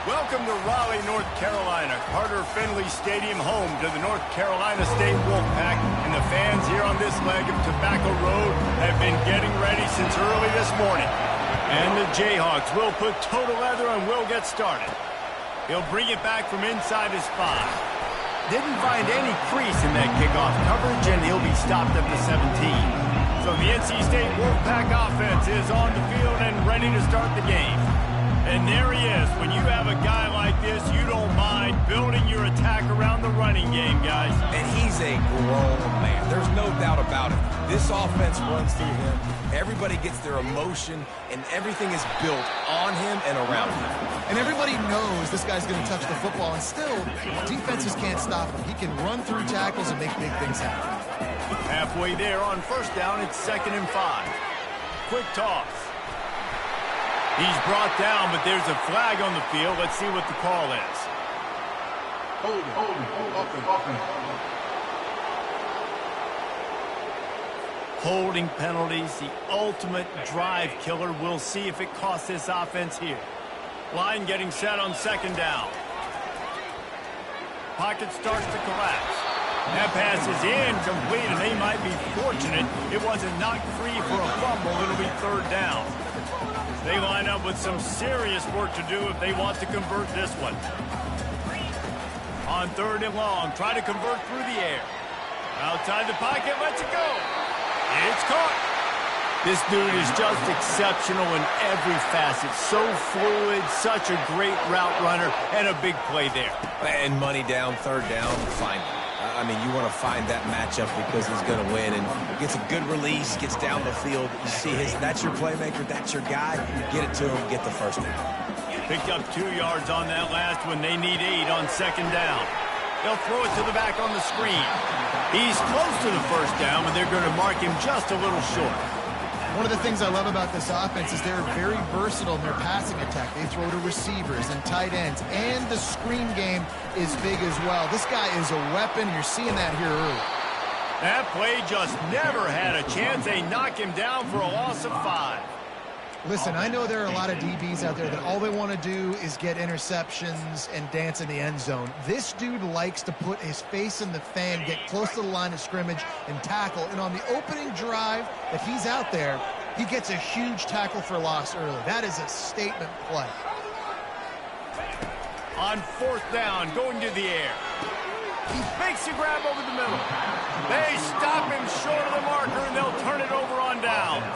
Welcome to Raleigh, North Carolina, Carter Finley Stadium, home to the North Carolina State Wolfpack, and the fans here on this leg of Tobacco Road have been getting ready since early this morning. And the Jayhawks will put total leather and will get started. He'll bring it back from inside his 5. Didn't find any crease in that kickoff coverage, and he'll be stopped at the 17. So the NC State Wolfpack offense is on the field and ready to start the game. And there he is. When you have a guy like this, you don't mind building your attack around the running game, guys. And he's a grown man. There's no doubt about it. This offense runs through him. Everybody gets their emotion, and everything is built on him and around him. And everybody knows this guy's going to touch the football, and still, defenses can't stop him. He can run through tackles and make big things happen. Halfway there on first down, it's 2nd and 5. Quick toss. He's brought down, but there's a flag on the field. Let's see what the call is. Holding penalties, the ultimate drive killer. We'll see if it costs this offense here. Line getting set on 2nd down. Pocket starts to collapse. That pass is incomplete, and they might be fortunate it wasn't knocked free for a fumble. It'll be 3rd down. They line up with some serious work to do if they want to convert this one. On 3rd and long, try to convert through the air. Outside the pocket, lets it go. It's caught. This dude is just exceptional in every facet. So fluid, such a great route runner, and a big play there. And money down, 3rd down, find him. I mean, you want to find that matchup because he's going to win, and gets a good release, gets down the field. You see that's your playmaker, that's your guy. Get it to him, get the 1st down. Picked up 2 yards on that last one. They need 8 on 2nd down. They'll throw it to the back on the screen. He's close to the 1st down, but they're going to mark him just a little short. One of the things I love about this offense is they're very versatile in their passing attack. They throw to receivers and tight ends, and the screen game is big as well. This guy is a weapon. You're seeing that here early. That play just never had a chance. They knock him down for a loss of 5. Listen, I know there are a lot of DBs out there that all they want to do is get interceptions and dance in the end zone. This dude likes to put his face in the fan, get close to the line of scrimmage, and tackle. And on the opening drive that he's out there, he gets a huge tackle for loss early. That is a statement play. On 4th down, going to the air. He makes a grab over the middle. They stop him short of the marker, and they'll turn it over on downs.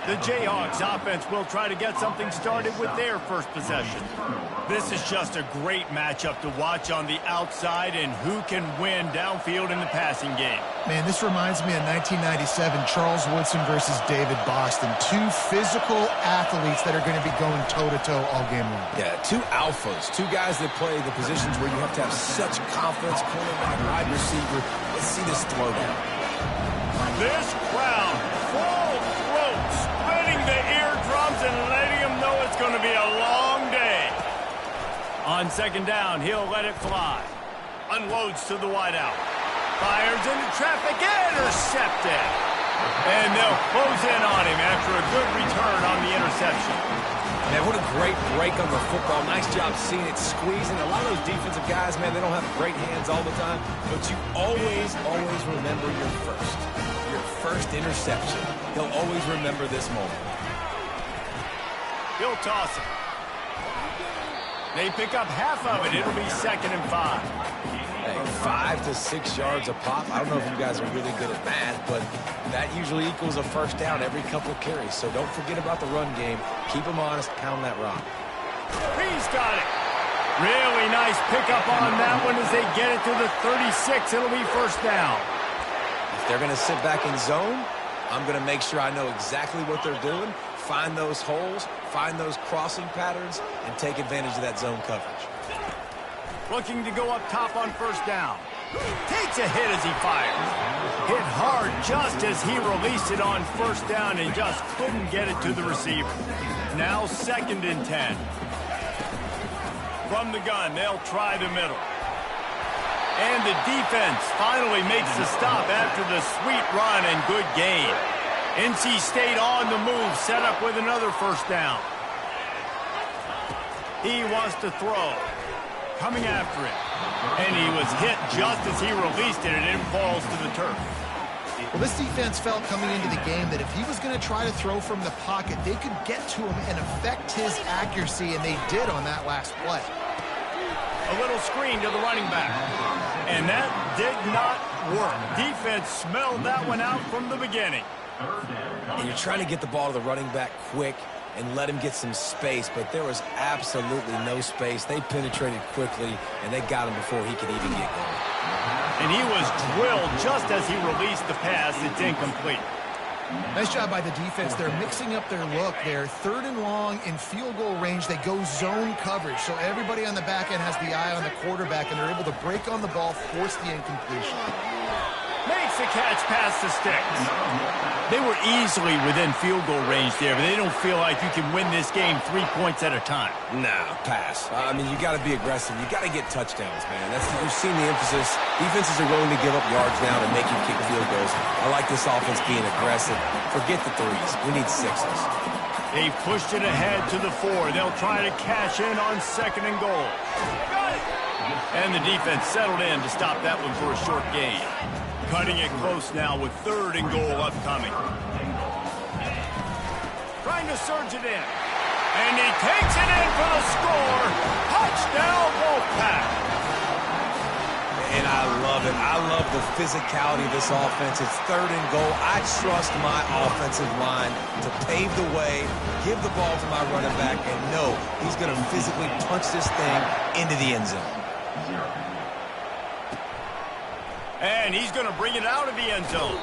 The Jayhawks offense will try to get something started with their first possession. This is just a great matchup to watch on the outside, and who can win downfield in the passing game. Man, this reminds me of 1997, Charles Woodson versus David Boston. 2 physical athletes that are going to be going toe-to-toe all game long. Yeah, 2 alphas, 2 guys that play the positions where you have to have such confidence, cornerback, wide receiver. Let's see this throwdown. This crowd, full throat, splitting the eardrums and letting them know it's going to be a long day. On 2nd down, he'll let it fly. Unloads to the wideout. Fires into traffic, intercepted. And they'll close in on him after a good return on the interception. Man, what a great break on the football. Nice job seeing it squeezing. A lot of those defensive guys, man, they don't have great hands all the time, but you always remember your first interception. He'll always remember this moment. He'll toss it. They pick up half of it. It'll be 2nd and 5. Hey, 5 to 6 yards a pop. I don't know if you guys are really good at math, but that usually equals a 1st down every couple of carries. So don't forget about the run game. Keep them honest. Pound that rock. He's got it. Really nice pickup on that one as they get it to the 36. It'll be 1st down. If they're going to sit back in zone, I'm going to make sure I know exactly what they're doing, find those holes, find those crossing patterns, and take advantage of that zone coverage. Looking to go up top on 1st down. Takes a hit as he fires. Hit hard just as he released it on 1st down and just couldn't get it to the receiver. Now 2nd and 10. From the gun, they'll try the middle. And the defense finally makes the stop after the sweet run and good gain. NC State on the move, set up with another 1st down. He wants to throw. Coming after it. And he was hit just as he released it, and it falls to the turf. Well, this defense felt coming into the game that if he was going to try to throw from the pocket, they could get to him and affect his accuracy, and they did on that last play. A little screen to the running back. And that did not work. Defense smelled that one out from the beginning. And you're trying to get the ball to the running back quick and let him get some space, but there was absolutely no space. They penetrated quickly, and they got him before he could even get going. And he was drilled just as he released the pass. It's incomplete. Nice job by the defense. They're mixing up their look. They're 3rd and long in field goal range. They go zone coverage, so everybody on the back end has the eye on the quarterback, and they're able to break on the ball, force the incompletion. Makes the catch past the sticks. They were easily within field goal range there, but they don't feel like you can win this game 3 points at a time. Nah, pass. I mean, you got to be aggressive. You got to get touchdowns, man. You've seen the emphasis. Defenses are willing to give up yards now to make you kick field goals. I like this offense being aggressive. Forget the threes. We need sixes. They pushed it ahead to the 4. They'll try to cash in on 2nd and goal. And the defense settled in to stop that one for a short gain. Cutting it close now with 3rd and goal upcoming. Trying to surge it in. And he takes it in for the score. Touchdown, Wolfpack. And I love it. I love the physicality of this offense. It's 3rd and goal. I trust my offensive line to pave the way, give the ball to my running back, and know he's going to physically punch this thing into the end zone. And he's going to bring it out of the end zone.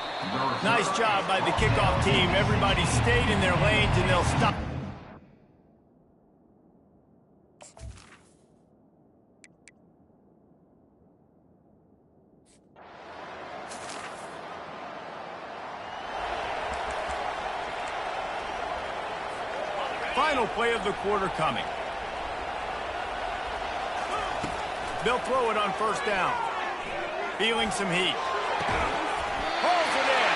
Nice job by the kickoff team. Everybody stayed in their lanes, and they'll stop. Final play of the quarter coming. They'll throw it on 1st down. Feeling some heat. Pulls it in.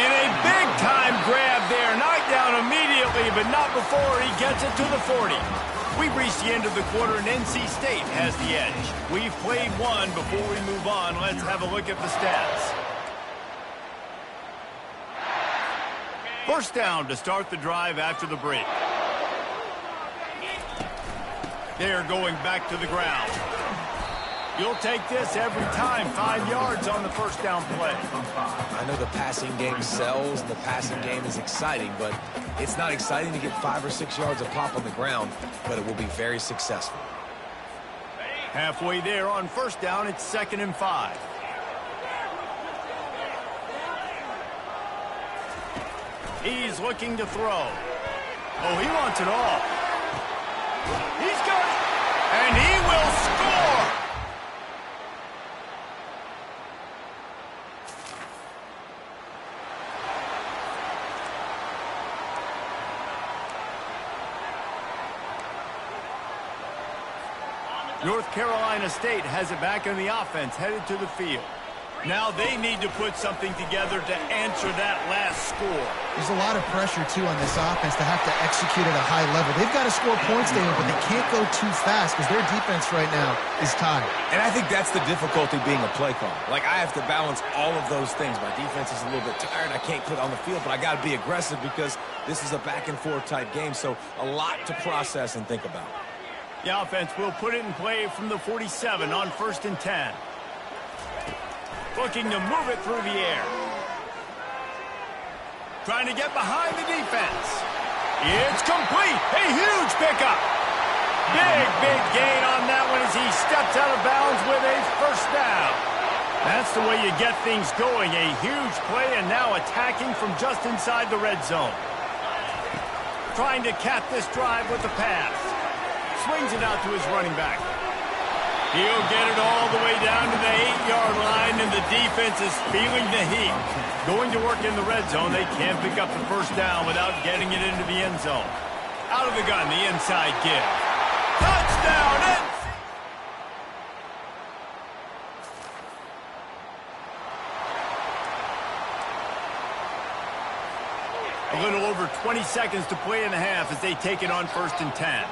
And a big-time grab there. Knocked down immediately, but not before he gets it to the 40. We've reached the end of the quarter, and NC State has the edge. We've played one. Before we move on, let's have a look at the stats. 1st down to start the drive after the break. They're going back to the ground. You'll take this every time. 5 yards on the 1st down play. I know the passing game sells, and the passing game is exciting, but it's not exciting to get 5 or 6 yards a pop on the ground, but it will be very successful. Halfway there on 1st down, it's 2nd and 5. He's looking to throw. Oh, he wants it all. He's got it. And he will score. North Carolina State has it back in the offense, headed to the field. Now they need to put something together to answer that last score. There's a lot of pressure, too, on this offense to have to execute at a high level. They've got to score points, David, but they can't go too fast because their defense right now is tired. And I think that's the difficulty being a play caller. Like, I have to balance all of those things. My defense is a little bit tired. I can't put it on the field, but I got to be aggressive because this is a back-and-forth type game, so a lot to process and think about. The offense will put it in play from the 47 on 1st and 10. Looking to move it through the air. Trying to get behind the defense. It's complete. A huge pickup. Big gain on that one as he steps out of bounds with a 1st down. That's the way you get things going. A huge play, and now attacking from just inside the red zone. Trying to cap this drive with the pass. Swings it out to his running back. He'll get it all the way down to the 8-yard line, and the defense is feeling the heat. Going to work in the red zone. They can't pick up the 1st down without getting it into the end zone. Out of the gun, the inside give. Touchdown! A little over 20 seconds to play in the half as they take it on 1st and 10.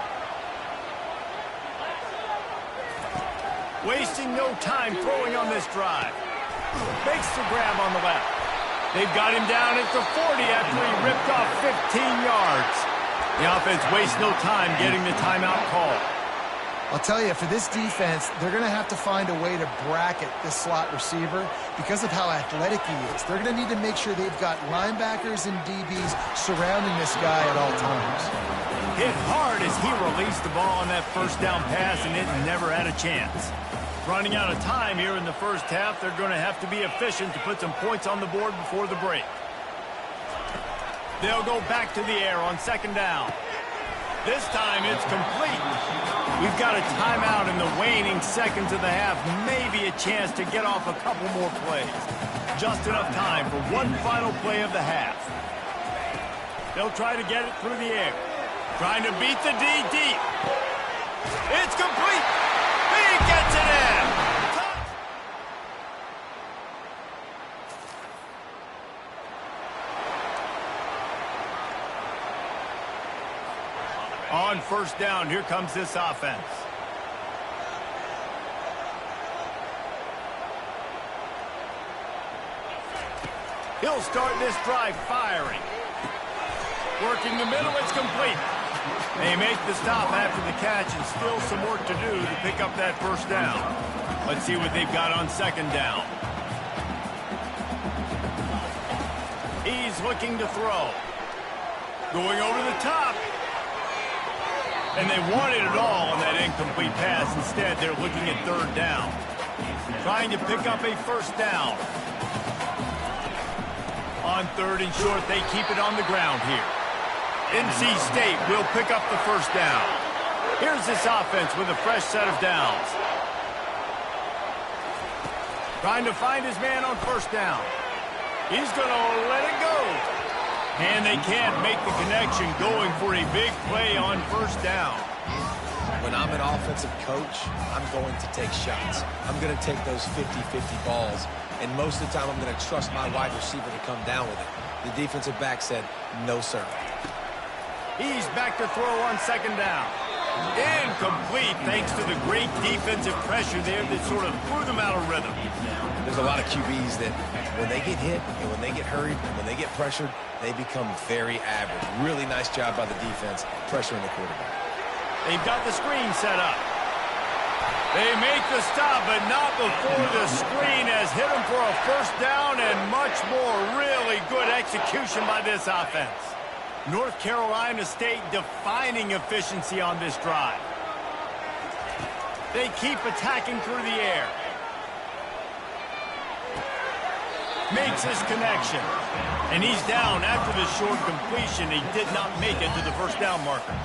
Wasting no time throwing on this drive. Makes the grab on the left. They've got him down at the 40 after he ripped off 15 yards. The offense wastes no time getting the timeout call. I'll tell you, for this defense, they're going to have to find a way to bracket this slot receiver because of how athletic he is. They're going to need to make sure they've got linebackers and DBs surrounding this guy at all times. Hit hard as he released the ball on that first down pass, and it never had a chance. Running out of time here in the first half, they're going to have to be efficient to put some points on the board before the break. They'll go back to the air on second down. This time it's complete. We've got a timeout in the waning seconds of the half. Maybe a chance to get off a couple more plays. Just enough time for one final play of the half. They'll try to get it through the air. Trying to beat the D deep. It's complete. He gets it in. On first down, here comes this offense. He'll start this drive firing. Working the middle, it's complete. They make the stop after the catch, and still some work to do to pick up that first down. Let's see what they've got on second down. He's looking to throw. Going over the top. And they wanted it all on that incomplete pass. Instead, they're looking at third down. Trying to pick up a first down. On third and short, they keep it on the ground here. NC State will pick up the first down. Here's this offense with a fresh set of downs. Trying to find his man on first down. He's going to let it go. And they can't make the connection, going for a big play on first down. When I'm an offensive coach, I'm going to take shots. I'm going to take those 50-50 balls. And most of the time, I'm going to trust my wide receiver to come down with it. The defensive back said, no, sir. He's back to throw on second down. Incomplete, thanks to the great defensive pressure there that sort of threw them out of rhythm. There's a lot of QBs that when they get hit and when they get hurried and when they get pressured, they become very average. Really nice job by the defense pressuring the quarterback. They've got the screen set up. They make the stop, but not before the screen has hit them for a first down and much more. Really good execution by this offense. North Carolina State defining efficiency on this drive. They keep attacking through the air. Makes his connection. And he's down after the short completion. He did not make it to the first down marker.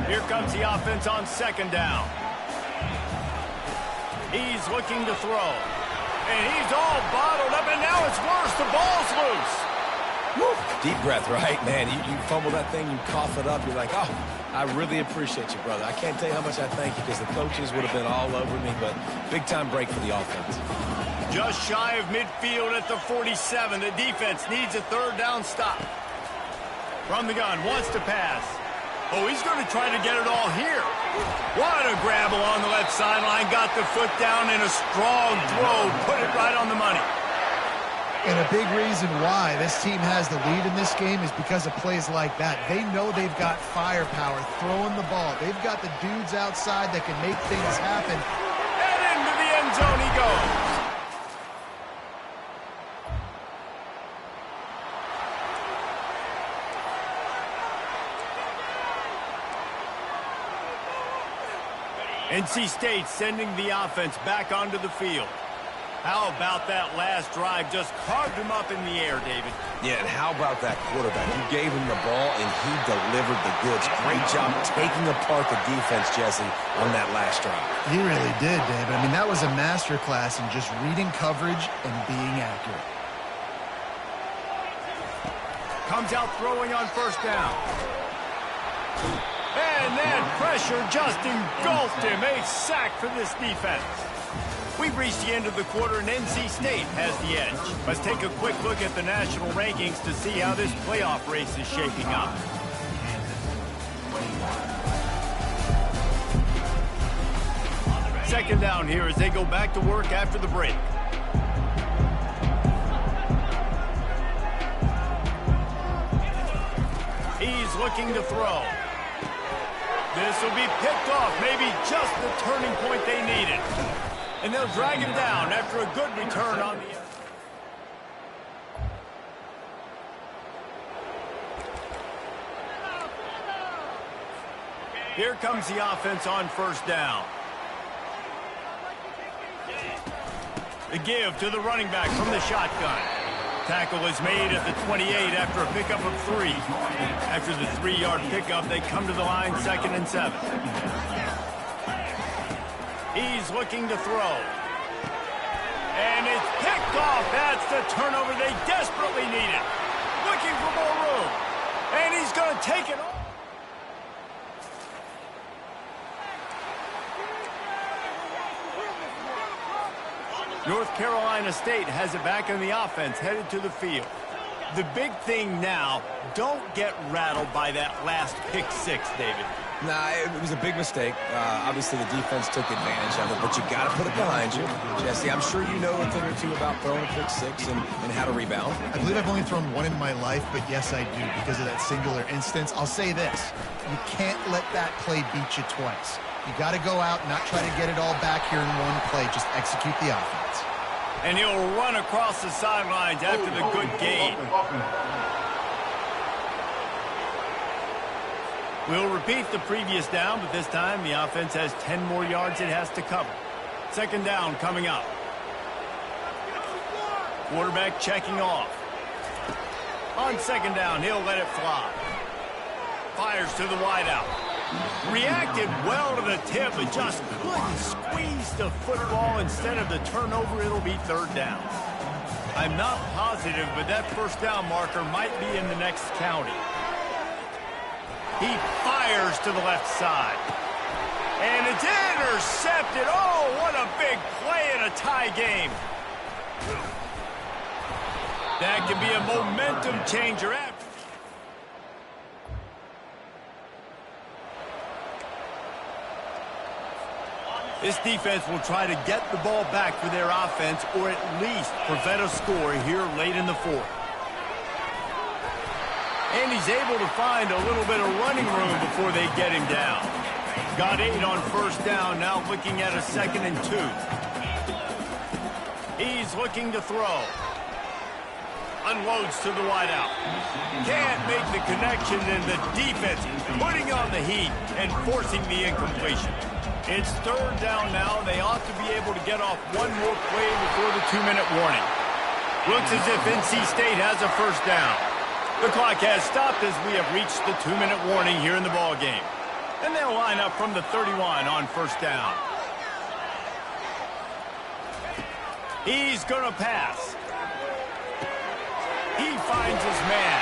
Here comes the offense on second down. He's looking to throw. And he's all bottled up, and now it's worse. The ball's loose. Woo. Deep breath, right? Man, you fumble that thing, you cough it up, you're like, oh, I really appreciate you, brother. I can't tell you how much I thank you because the coaches would have been all over me, but big-time break for the offense. Just shy of midfield at the 47. The defense needs a third down stop. From the gun, wants to pass. Oh, he's going to try to get it all here. What a grab along the left sideline. Got the foot down in a strong throw. Put it right on the money. And a big reason why this team has the lead in this game is because of plays like that. They know they've got firepower throwing the ball. They've got the dudes outside that can make things happen. And into the end zone he goes. NC State sending the offense back onto the field. How about that last drive? Just carved him up in the air, David. Yeah, and how about that quarterback? You gave him the ball, and he delivered the goods. Great job taking apart the defense, Jesse, on that last drive. He really did, David. I mean, that was a masterclass in just reading coverage and being accurate. Comes out throwing on first down. And that pressure just engulfed him. A sack for this defense. We've reached the end of the quarter, and NC State has the edge. Let's take a quick look at the national rankings to see how this playoff race is shaping up. second down here as they go back to work after the break. He's looking to throw. This will be picked off, maybe just the turning point they needed. And they'll drag him down after a good return on the... Here comes the offense on first down. The give to the running back from the shotgun. Tackle is made at the 28 after a pickup of 3. After the 3-yard pickup, they come to the line 2nd and 7. He's looking to throw. And it's picked off. That's the turnover they desperately needed. Looking for more room. And he's going to take it off. North Carolina State has it back in the offense, headed to the field. The big thing now, don't get rattled by that last pick 6, David. Nah, it was a big mistake. Obviously, the defense took advantage of it, but you got to put it behind you. Jesse, I'm sure you know a thing or two about throwing a pick 6 and how to rebound. I believe I've only thrown one in my life, but yes, I do, because of that singular instance. I'll say this. You can't let that play beat you twice. You got to go out and not try to get it all back here in one play. Just execute the offense. And he'll run across the sidelines after the good gain. We'll repeat the previous down, but this time the offense has 10 more yards it has to cover. Second down coming up. Quarterback checking off. On second down, he'll let it fly. Fires to the wideout. Reacted well to the tip, but just couldn't squeeze the football. Instead of the turnover, it'll be third down. I'm not positive, but that first down marker might be in the next county. He fires to the left side. And it's intercepted. Oh, what a big play in a tie game. That can be a momentum changer after. This defense will try to get the ball back for their offense or at least prevent a score here late in the fourth. And he's able to find a little bit of running room before they get him down. Got 8 on first down, now looking at a 2nd and 2. He's looking to throw. Unloads to the wideout. Can't make the connection, and the defense putting on the heat and forcing the incompletion. It's third down now. They ought to be able to get off one more play before the 2-minute warning. Looks as if NC State has a first down. The clock has stopped as we have reached the 2-minute warning here in the ball game. And they'll line up from the 31 on first down. He's going to pass. He finds his man.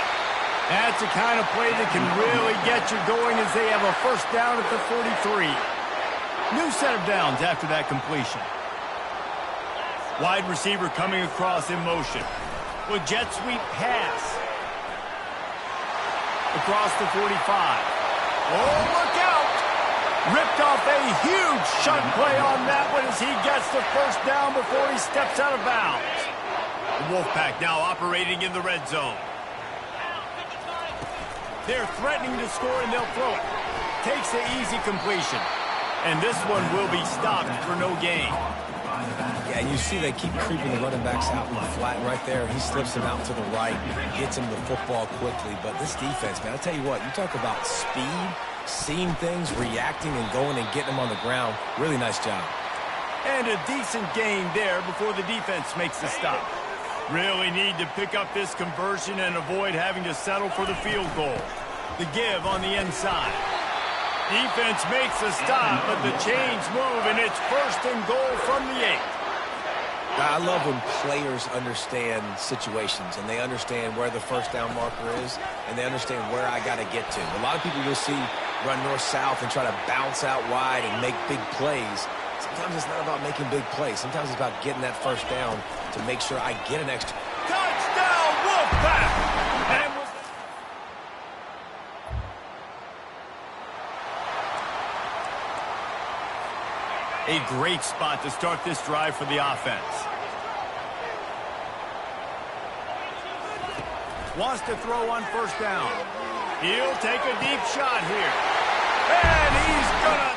That's the kind of play that can really get you going as they have a first down at the 43. New set of downs after that completion. Wide receiver coming across in motion. With jet sweep pass. Across the 45. Oh, look out! Ripped off a huge shunt play on that one as he gets the first down before he steps out of bounds. The Wolfpack now operating in the red zone. They're threatening to score and they'll throw it. Takes the easy completion. And this one will be stopped for no gain. Yeah, and you see they keep creeping the running backs out in the flat right there. He slips him out to the right, gets him the football quickly. But this defense, man, I'll tell you what, you talk about speed, seeing things, reacting, and going and getting them on the ground. Really nice job. And a decent gain there before the defense makes the stop. Really need to pick up this conversion and avoid having to settle for the field goal. The give on the inside. Defense makes a stop, but the chains move, and it's first and goal from the 8. I love when players understand situations, and they understand where the first down marker is, and they understand where I got to get to. A lot of people you'll see run north-south and try to bounce out wide and make big plays. Sometimes it's not about making big plays. Sometimes it's about getting that first down to make sure I get an extra. Touchdown, Wolfpack! A great spot to start this drive for the offense. Wants to throw on first down. He'll take a deep shot here. And he's gonna...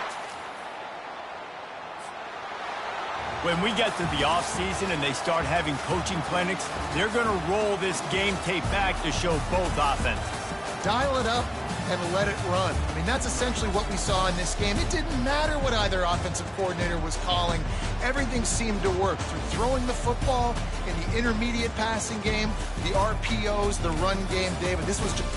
When we get to the offseason and they start having coaching clinics, they're going to roll this game tape back to show both offenses. Dial it up and let it run. I mean, that's essentially what we saw in this game. It didn't matter what either offensive coordinator was calling. Everything seemed to work through throwing the football in the intermediate passing game, the RPOs, the run game, David. This was just